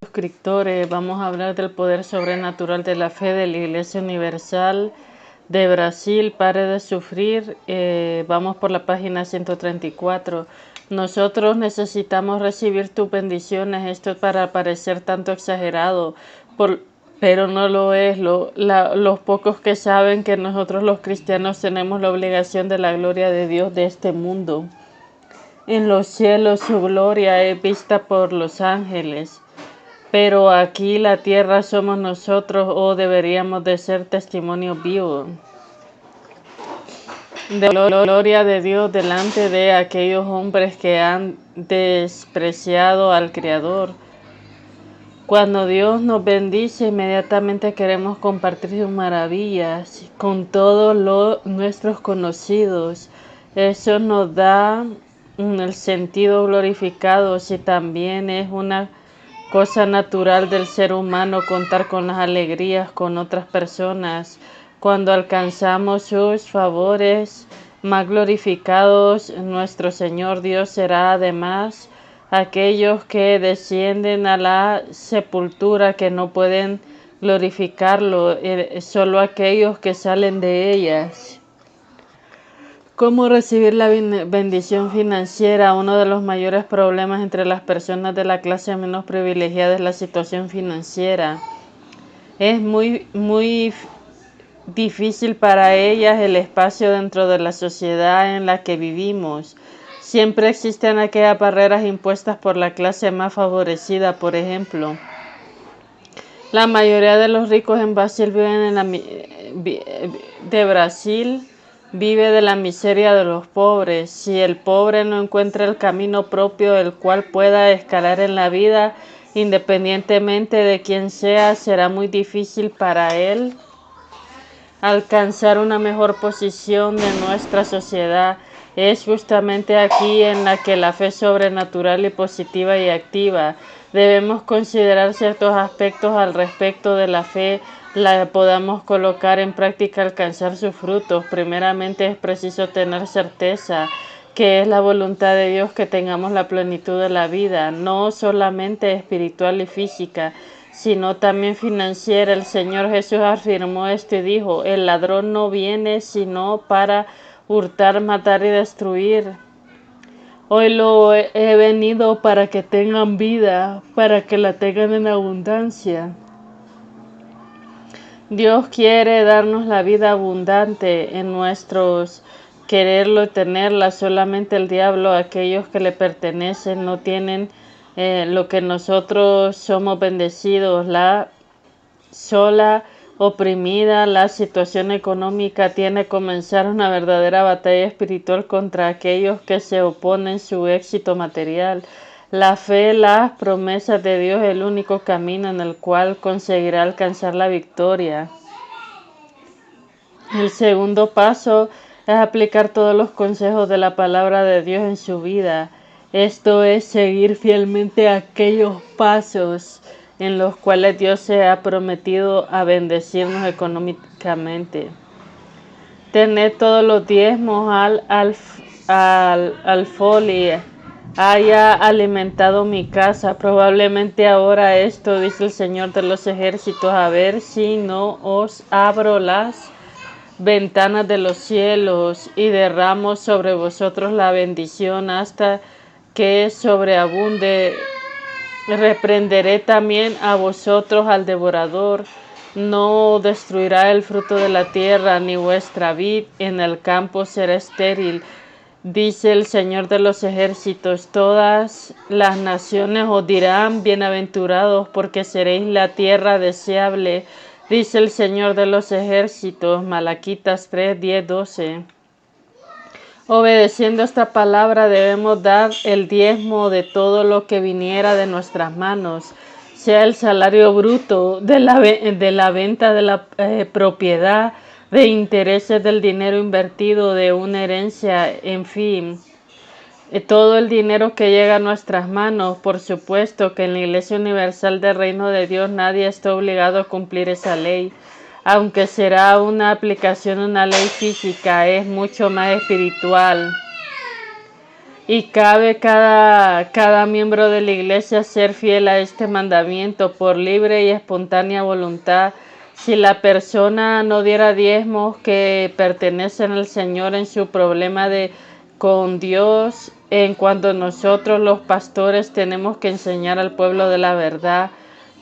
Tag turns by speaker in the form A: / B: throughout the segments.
A: Suscriptores, vamos a hablar del poder sobrenatural de la fe de la Iglesia Universal de Brasil. Pare de sufrir. Vamos por la página 134. Nosotros necesitamos recibir tus bendiciones. Esto es para parecer tanto exagerado, pero no lo es. Los pocos que saben que nosotros los cristianos tenemos la obligación de la gloria de Dios de este mundo. En los cielos su gloria es vista por los ángeles. Pero aquí la tierra somos nosotros, o deberíamos de ser testimonio vivo de la gloria de Dios delante de aquellos hombres que han despreciado al Creador. Cuando Dios nos bendice, inmediatamente queremos compartir sus maravillas con todos nuestros conocidos. Eso nos da el sentido glorificado, si también es una cosa natural del ser humano contar con las alegrías con otras personas. Cuando alcanzamos sus favores más glorificados, nuestro Señor Dios será además aquellos que descienden a la sepultura, que no pueden glorificarlo, solo aquellos que salen de ellas. ¿Cómo recibir la bendición financiera? Uno de los mayores problemas entre las personas de la clase menos privilegiada es la situación financiera. Es muy difícil para ellas el espacio dentro de la sociedad en la que vivimos. Siempre existen aquellas barreras impuestas por la clase más favorecida. Por ejemplo, la mayoría de los ricos en Brasil vive de la miseria de los pobres. Si el pobre no encuentra el camino propio el cual pueda escalar en la vida, independientemente de quién sea, será muy difícil para él alcanzar una mejor posición de nuestra sociedad. Es justamente aquí en la que la fe sobrenatural y positiva y activa. Debemos considerar ciertos aspectos al respecto de la fe, la podamos colocar en práctica, alcanzar sus frutos. Primeramente es preciso tener certeza que es la voluntad de Dios que tengamos la plenitud de la vida, no solamente espiritual y física, sino también financiera. El Señor Jesús afirmó esto y dijo: el ladrón no viene sino para hurtar, matar y destruir. Hoy lo he venido para que tengan vida, para que la tengan en abundancia. Dios quiere darnos la vida abundante en nuestros quererlo y tenerla. Solamente el diablo, aquellos que le pertenecen, no tienen lo que nosotros somos bendecidos. La sola oprimida, la situación económica tiene que comenzar una verdadera batalla espiritual contra aquellos que se oponen a su éxito material. La fe, las promesas de Dios es el único camino en el cual conseguirá alcanzar la victoria. El segundo paso es aplicar todos los consejos de la palabra de Dios en su vida. Esto es seguir fielmente aquellos pasos en los cuales Dios se ha prometido a bendecirnos económicamente. Tened todos los diezmos al folio. Haya alimentado mi casa. Probablemente ahora esto, dice el Señor de los ejércitos, a ver si no os abro las ventanas de los cielos y derramo sobre vosotros la bendición hasta que sobreabunde. Reprenderé también a vosotros al devorador. No destruirá el fruto de la tierra, ni vuestra vid en el campo será estéril, dice el Señor de los ejércitos. Todas las naciones os dirán: bienaventurados, porque seréis la tierra deseable, dice el Señor de los ejércitos. Malaquitas 3, 10, 12. Obedeciendo esta palabra debemos dar el diezmo de todo lo que viniera de nuestras manos, sea el salario bruto de la venta de la propiedad, de intereses del dinero invertido, de una herencia, en fin. Todo el dinero que llega a nuestras manos. Por supuesto que en la Iglesia Universal del Reino de Dios nadie está obligado a cumplir esa ley. Aunque será una aplicación de una ley física, es mucho más espiritual Y cabe cada miembro de la iglesia ser fiel a este mandamiento por libre y espontánea voluntad. Si la persona no diera diezmos que pertenecen al Señor en su problema con Dios, en cuanto nosotros los pastores tenemos que enseñar al pueblo de la verdad.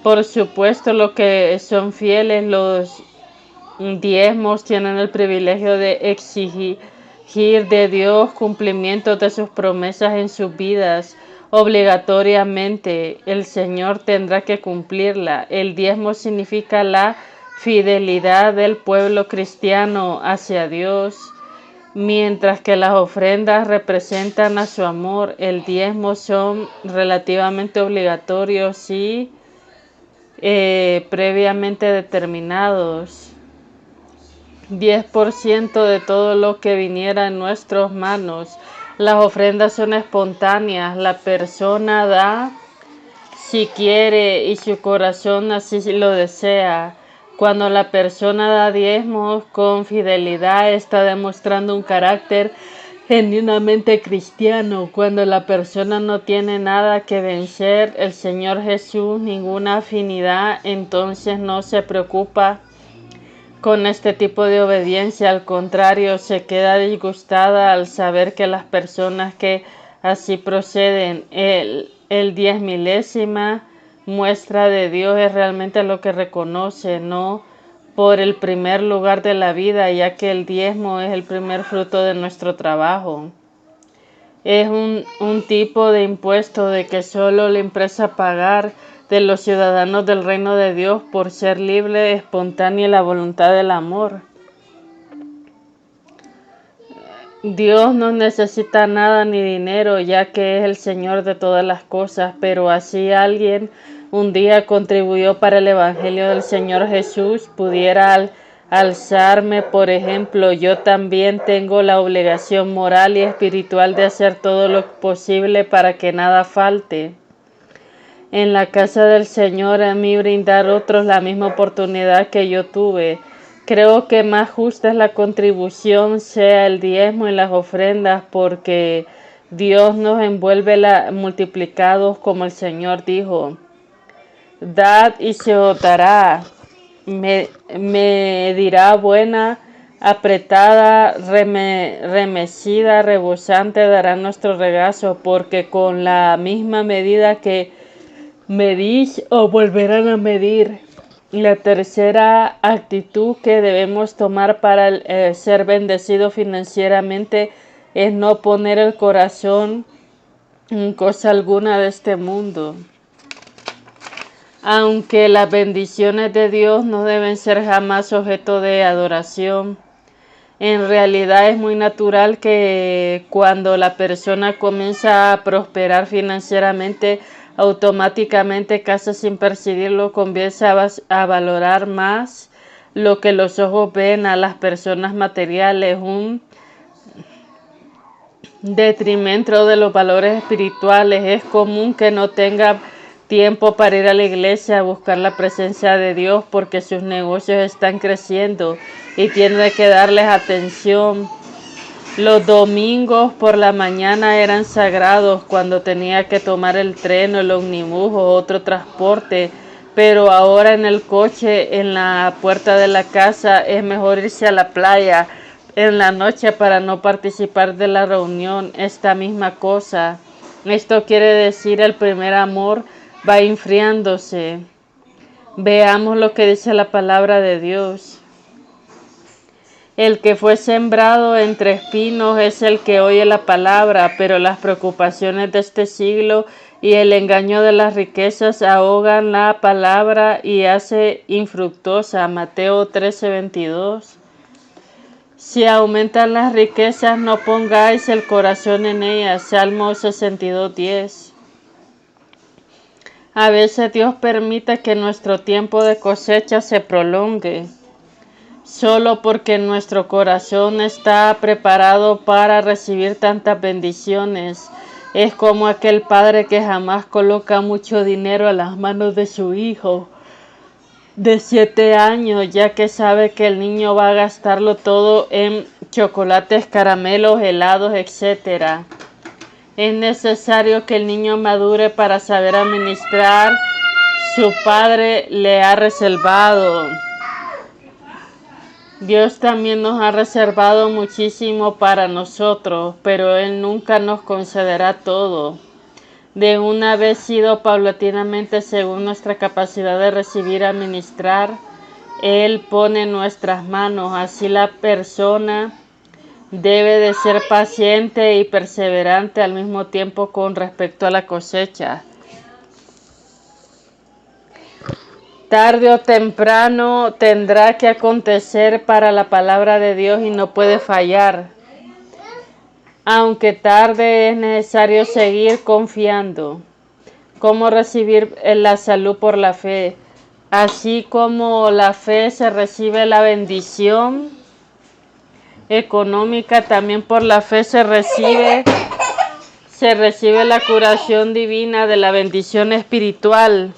A: Por supuesto, los que son fieles, los diezmos, tienen el privilegio de exigir de Dios cumplimiento de sus promesas en sus vidas. Obligatoriamente el Señor tendrá que cumplirla. El diezmo significa la fidelidad del pueblo cristiano hacia Dios, mientras que las ofrendas representan a su amor. El diezmo son relativamente obligatorios y previamente determinados. 10% de todo lo que viniera en nuestras manos. Las ofrendas son espontáneas. La persona da si quiere y su corazón así lo desea. Cuando la persona da diezmos con fidelidad, está demostrando un carácter genuinamente cristiano. Cuando la persona no tiene nada que vencer, el Señor Jesús, ninguna afinidad, entonces no se preocupa con este tipo de obediencia. Al contrario, se queda disgustada al saber que las personas que así proceden, el 10,000ª muestra de Dios es realmente lo que reconoce, no por el primer lugar de la vida, ya que el diezmo es el primer fruto de nuestro trabajo. Es un tipo de impuesto de que solo le interesa pagar de los ciudadanos del reino de Dios por ser libre, espontánea y la voluntad del amor. Dios no necesita nada ni dinero, ya que es el Señor de todas las cosas, pero así alguien un día contribuyó para el Evangelio del Señor Jesús, pudiera alzarme, por ejemplo. Yo también tengo la obligación moral y espiritual de hacer todo lo posible para que nada falte en la casa del Señor, a mí brindar otros la misma oportunidad que yo tuve. Creo que más justa es la contribución, sea el diezmo y las ofrendas, porque Dios nos envuelve multiplicados, como el Señor dijo: dad y se os dará, me dirá buena, apretada, remecida, rebosante dará nuestro regazo, porque con la misma medida que medís os volverán a medir. La tercera actitud que debemos tomar para ser bendecidos financieramente es no poner el corazón en cosa alguna de este mundo. Aunque las bendiciones de Dios no deben ser jamás objeto de adoración, en realidad es muy natural que cuando la persona comienza a prosperar financieramente, automáticamente, casi sin percibirlo, comienza a valorar más lo que los ojos ven a las personas materiales, un detrimento de los valores espirituales. Es común que no tenga tiempo para ir a la iglesia a buscar la presencia de Dios porque sus negocios están creciendo y tiene que darles atención. Los domingos por la mañana eran sagrados cuando tenía que tomar el tren o el ómnibus o otro transporte, pero ahora en el coche, en la puerta de la casa, es mejor irse a la playa en la noche para no participar de la reunión. Esta misma cosa. Esto quiere decir el primer amor va enfriándose. Veamos lo que dice la palabra de Dios. El que fue sembrado entre espinos es el que oye la palabra, pero las preocupaciones de este siglo y el engaño de las riquezas ahogan la palabra y hace infructuosa. Mateo 13:22. Si aumentan las riquezas, no pongáis el corazón en ellas. Salmo 62:10. A veces Dios permite que nuestro tiempo de cosecha se prolongue, solo porque nuestro corazón está preparado para recibir tantas bendiciones. Es como aquel padre que jamás coloca mucho dinero a las manos de su hijo de 7 años, ya que sabe que el niño va a gastarlo todo en chocolates, caramelos, helados, etc. Es necesario que el niño madure para saber administrar. Su Padre le ha reservado. Dios también nos ha reservado muchísimo para nosotros, pero Él nunca nos concederá todo. De una vez sido paulatinamente según nuestra capacidad de recibir y administrar, Él pone en nuestras manos. Así la persona debe de ser paciente y perseverante al mismo tiempo con respecto a la cosecha. Tarde o temprano tendrá que acontecer para la palabra de Dios y no puede fallar. Aunque tarde, es necesario seguir confiando. ¿Cómo recibir la salud por la fe? Así como la fe se recibe la bendición económica, también por la fe se recibe la curación divina de la bendición espiritual.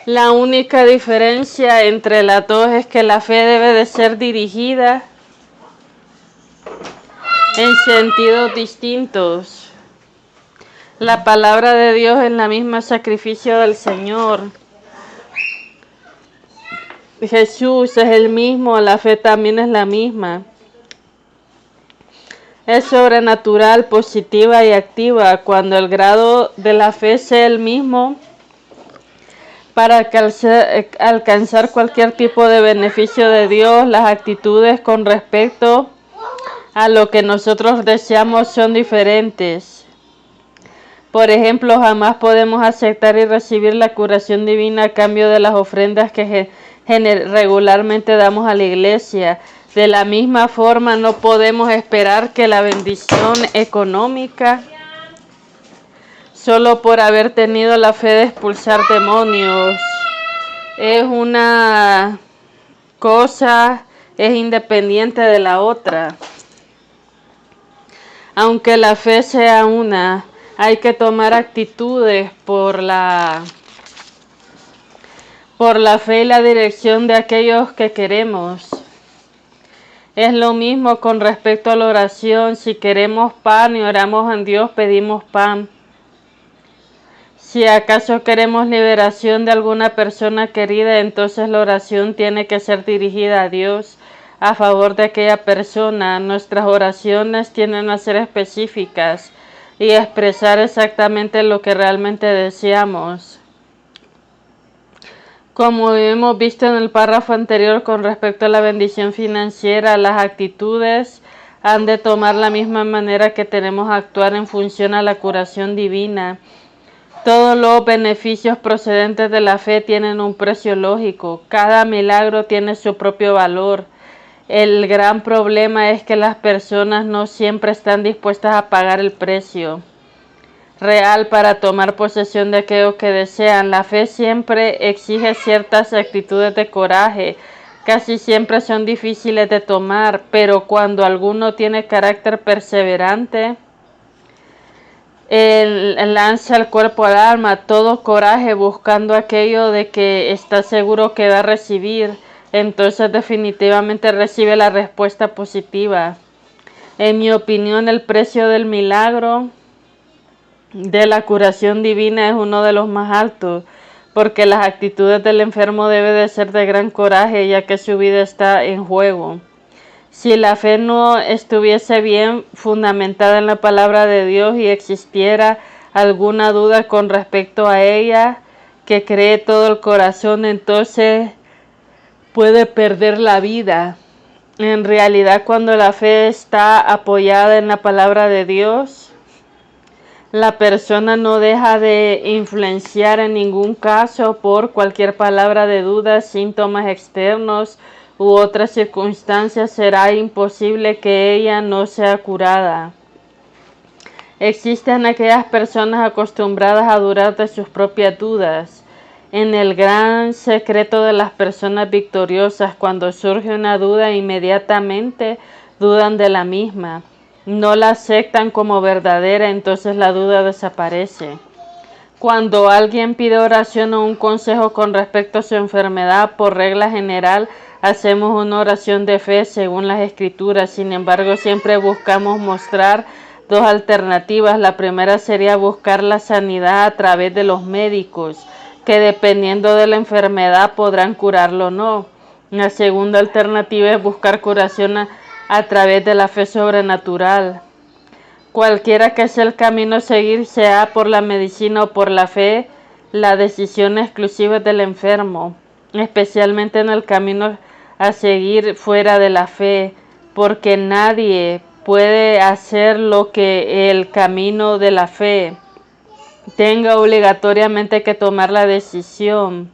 A: La única diferencia entre las dos es que la fe debe de ser dirigida en sentidos distintos. La palabra de Dios es la misma sacrificio del Señor. Jesús es el mismo, la fe también es la misma. Es sobrenatural, positiva y activa. Cuando el grado de la fe sea el mismo, para alcanzar cualquier tipo de beneficio de Dios, las actitudes con respecto a lo que nosotros deseamos son diferentes. Por ejemplo, jamás podemos aceptar y recibir la curación divina a cambio de las ofrendas que regularmente damos a la iglesia. De la misma forma, no podemos esperar que la bendición económica, solo por haber tenido la fe de expulsar demonios, es una cosa, es independiente de la otra. Aunque la fe sea una, hay que tomar actitudes por la fe y la dirección de aquellos que queremos. Es lo mismo con respecto a la oración. Si queremos pan y oramos a Dios, pedimos pan. Si acaso queremos liberación de alguna persona querida, entonces la oración tiene que ser dirigida a Dios a favor de aquella persona. Nuestras oraciones tienen que ser específicas y expresar exactamente lo que realmente deseamos. Como hemos visto en el párrafo anterior con respecto a la bendición financiera, las actitudes han de tomar la misma manera que tenemos que actuar en función a la curación divina. Todos los beneficios procedentes de la fe tienen un precio lógico. Cada milagro tiene su propio valor. El gran problema es que las personas no siempre están dispuestas a pagar el precio real para tomar posesión de aquello que desean. La fe siempre exige ciertas actitudes de coraje. Casi siempre son difíciles de tomar, pero cuando alguno tiene carácter perseverante, lanza el cuerpo al alma, todo coraje buscando aquello de que está seguro que va a recibir, entonces definitivamente recibe la respuesta positiva. En mi opinión, el precio del milagro de la curación divina es uno de los más altos, porque las actitudes del enfermo deben de ser de gran coraje, ya que su vida está en juego. Si la fe no estuviese bien fundamentada en la palabra de Dios y existiera alguna duda con respecto a ella, que cree todo el corazón, entonces puede perder la vida. En realidad, cuando la fe está apoyada en la palabra de Dios, la persona no deja de influenciar en ningún caso por cualquier palabra de duda, síntomas externos u otras circunstancias. Será imposible que ella no sea curada. Existen aquellas personas acostumbradas a durar de sus propias dudas. En el gran secreto de las personas victoriosas, cuando surge una duda, inmediatamente dudan de la misma. No la aceptan como verdadera, entonces la duda desaparece. Cuando alguien pide oración o un consejo con respecto a su enfermedad, por regla general, hacemos una oración de fe según las Escrituras. Sin embargo, siempre buscamos mostrar dos alternativas. La primera sería buscar la sanidad a través de los médicos, que dependiendo de la enfermedad podrán curarlo o no. La segunda alternativa es buscar curación a través de la fe sobrenatural. Cualquiera que sea el camino a seguir, sea por la medicina o por la fe, la decisión exclusiva es del enfermo, especialmente en el camino a seguir fuera de la fe, porque nadie puede hacer lo que el camino de la fe tenga obligatoriamente que tomar la decisión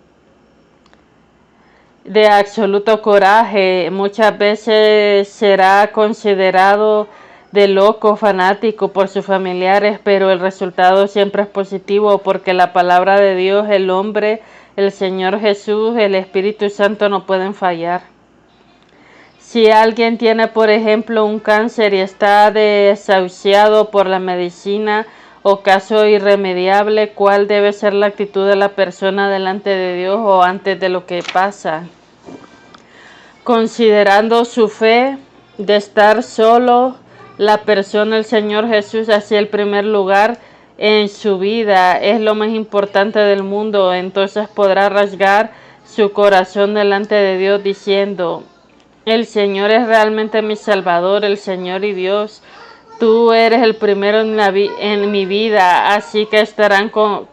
A: de absoluto coraje. Muchas veces será considerado de loco, fanático por sus familiares, pero el resultado siempre es positivo porque la palabra de Dios, el hombre, el Señor Jesús, el Espíritu Santo no pueden fallar. Si alguien tiene, por ejemplo, un cáncer y está desahuciado por la medicina o caso irremediable, ¿cuál debe ser la actitud de la persona delante de Dios o antes de lo que pasa? Considerando su fe de estar solo, la persona, el Señor Jesús, hacia el primer lugar en su vida, es lo más importante del mundo. Entonces podrá rasgar su corazón delante de Dios diciendo: el Señor es realmente mi Salvador, el Señor y Dios. Tú eres el primero en mi vida, así que estarán con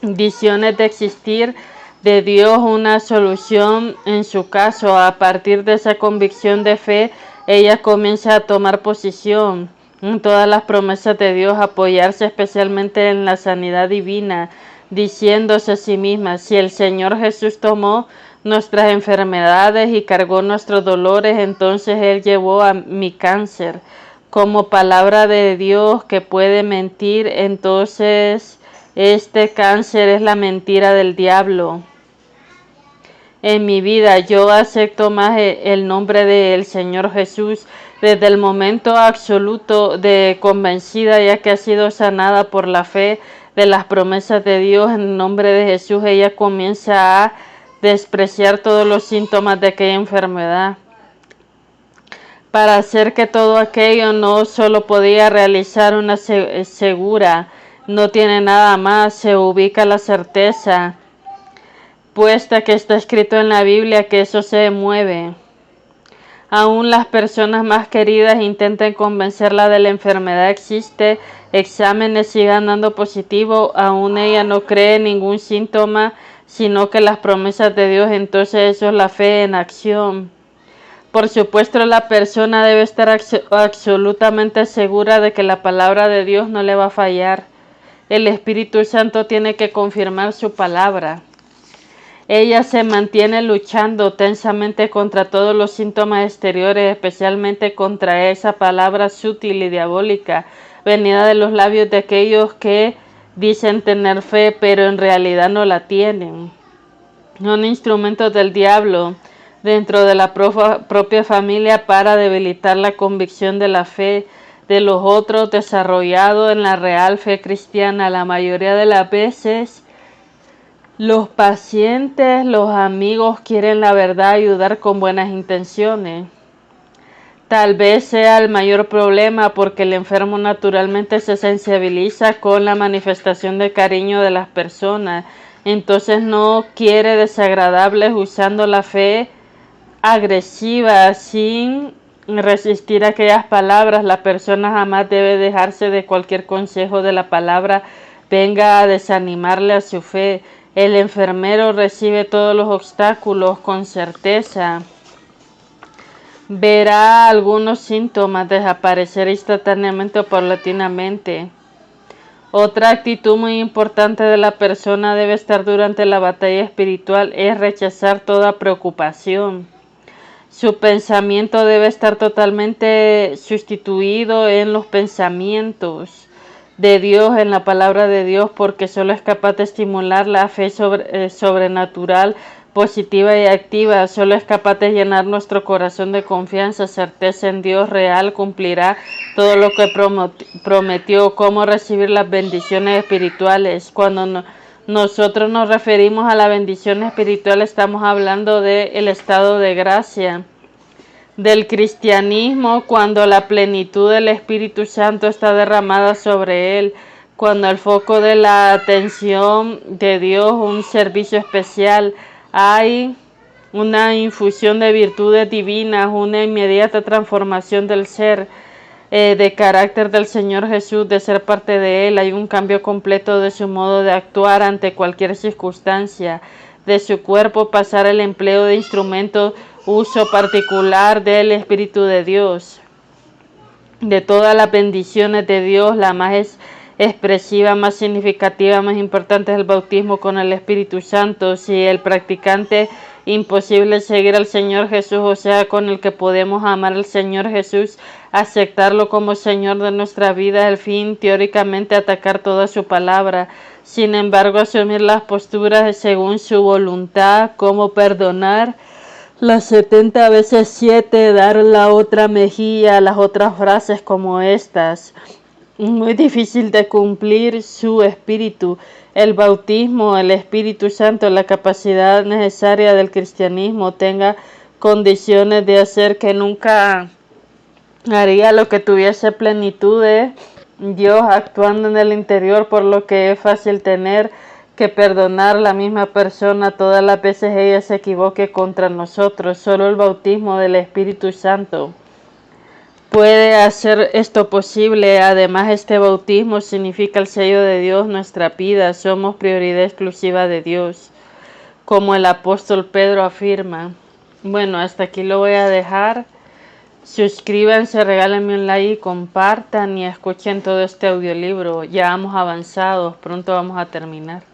A: condiciones de existir de Dios una solución en su caso. A partir de esa convicción de fe, ella comienza a tomar posición en todas las promesas de Dios, apoyarse especialmente en la sanidad divina, diciéndose a sí misma: si el Señor Jesús tomó nuestras enfermedades y cargó nuestros dolores, entonces Él llevó a mi cáncer. Como palabra de Dios que puede mentir, entonces este cáncer es la mentira del diablo. En mi vida yo acepto más el nombre del Señor Jesús desde el momento absoluto de convencida, ya que ha sido sanada por la fe de las promesas de Dios. En el nombre de Jesús ella comienza a despreciar todos los síntomas de aquella enfermedad. Para hacer que todo aquello no solo podía realizar una segura, no tiene nada más, se ubica la certeza puesta que está escrito en la Biblia que eso se mueve. Aún las personas más queridas intenten convencerla de la enfermedad existe, exámenes sigan dando positivo, aún ella no cree en ningún síntoma, sino que las promesas de Dios. Entonces eso es la fe en acción. Por supuesto, la persona debe estar absolutamente segura de que la palabra de Dios no le va a fallar. El Espíritu Santo tiene que confirmar su palabra. Ella se mantiene luchando tensamente contra todos los síntomas exteriores, especialmente contra esa palabra sutil y diabólica, venida de los labios de aquellos que dicen tener fe, pero en realidad no la tienen. Son instrumentos del diablo dentro de la propia familia para debilitar la convicción de la fe de los otros desarrollado en la real fe cristiana. La mayoría de las veces los pacientes, los amigos quieren la verdad, ayudar con buenas intenciones. Tal vez sea el mayor problema porque el enfermo naturalmente se sensibiliza con la manifestación de cariño de las personas. Entonces no quiere desagradables usando la fe agresiva sin resistir aquellas palabras. La persona jamás debe dejarse de cualquier consejo de la palabra venga a desanimarle a su fe. El enfermero recibe todos los obstáculos con certeza. Verá algunos síntomas desaparecer instantáneamente o paulatinamente. Otra actitud muy importante de la persona debe estar durante la batalla espiritual es rechazar toda preocupación. Su pensamiento debe estar totalmente sustituido en los pensamientos de Dios, en la palabra de Dios, porque solo es capaz de estimular la fe sobrenatural, positiva y activa. Solo es capaz de llenar nuestro corazón de confianza, certeza en Dios real, cumplirá todo lo que prometió. Cómo recibir las bendiciones espirituales. Cuando nosotros nos referimos a la bendición espiritual, estamos hablando del estado de gracia del cristianismo, cuando la plenitud del Espíritu Santo está derramada sobre él, cuando el foco de la atención de Dios, un servicio especial, hay una infusión de virtudes divinas, una inmediata transformación del ser, de carácter del Señor Jesús, de ser parte de Él. Hay un cambio completo de su modo de actuar ante cualquier circunstancia, de su cuerpo pasar el empleo de instrumentos, uso particular del Espíritu de Dios. De todas las bendiciones de Dios, la más expresiva, más significativa, más importante es el bautismo con el Espíritu Santo. Si el practicante imposible seguir al Señor Jesús, o sea, con el que podemos amar al Señor Jesús, aceptarlo como Señor de nuestra vida, el fin teóricamente atacar toda su palabra. Sin embargo, asumir las posturas según su voluntad, como perdonar las 70 veces 7, dar la otra mejilla, las otras frases como estas. Muy difícil de cumplir su espíritu. El bautismo, el Espíritu Santo, la capacidad necesaria del cristianismo tenga condiciones de hacer que nunca haría lo que tuviese plenitud de Dios actuando en el interior, por lo que es fácil tener que perdonar la misma persona todas las veces ella se equivoque contra nosotros. Solo el bautismo del Espíritu Santo puede hacer esto posible. Además, este bautismo significa el sello de Dios en nuestra vida. Somos prioridad exclusiva de Dios, como el apóstol Pedro afirma. Bueno, hasta aquí lo voy a dejar. Suscríbanse, regálenme un like, compartan y escuchen todo este audiolibro. Ya hemos avanzado, pronto vamos a terminar.